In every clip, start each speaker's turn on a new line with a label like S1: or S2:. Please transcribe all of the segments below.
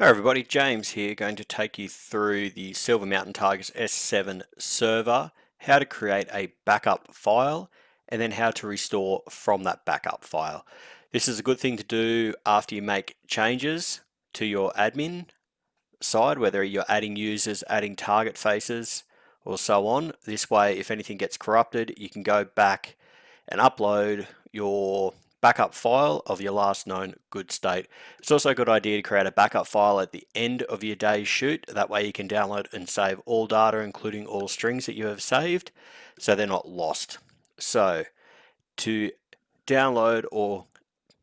S1: Hi everybody, James here, going to take you through the Silver Mountain Tigers S7 server, how to create a backup file, and then how to restore from that backup file. This is a good thing to do after you make changes to your admin side, whether you're adding users, adding target faces, or so on. This way, if anything gets corrupted, you can go back and upload your backup file of your last known good state. It's also a good idea to create a backup file at the end of your day's shoot. That way you can download and save all data, including all strings that you have saved, so they're not lost. So to download or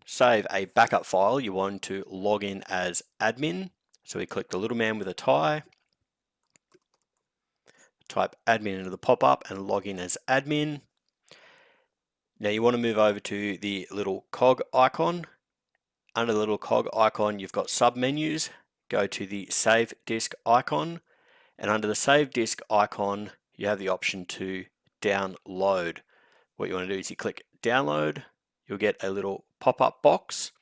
S1: save a backup file, you want to log in as admin. So we click the little man with a tie, type admin into the pop-up and log in as admin. Now you want to move over to the little cog icon. Under the little cog icon, you've got submenus. Go to the save disk icon, and under the save disk icon, you have the option to download. What you want to do is you click download, you'll get a little pop-up box.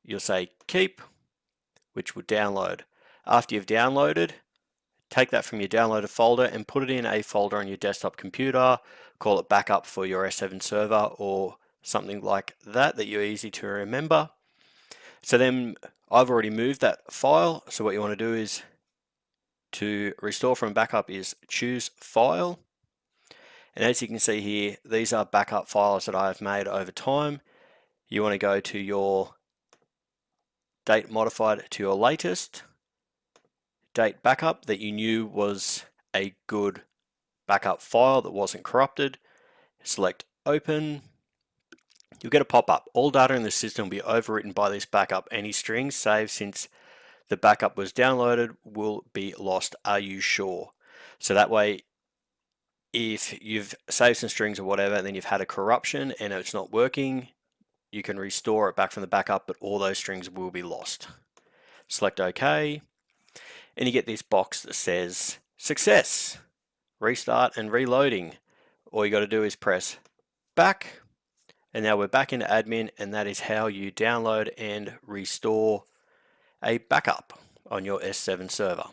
S1: You'll say keep, which will download. After you've downloaded, take that from your downloaded folder and put it in a folder on your desktop computer. Call it backup for your S7 server or something like that you're easy to remember. So then I've already moved that file. So what you want to do is to restore from backup is choose file. And as you can see here, these are backup files that I've made over time. You want to go to your date modified to your latest date backup that you knew was a good backup file that wasn't corrupted. Select open. You'll get a pop-up. All data in the system will be overwritten by this backup. Any strings saved since the backup was downloaded will be lost. Are you sure? So that way, if you've saved some strings or whatever, and then you've had a corruption and it's not working, you can restore it back from the backup, but all those strings will be lost. Select OK, and you get this box that says success, restart and reloading. All you got to do is press back, and now we're back into admin, and that is how you download and restore a backup on your S7 server.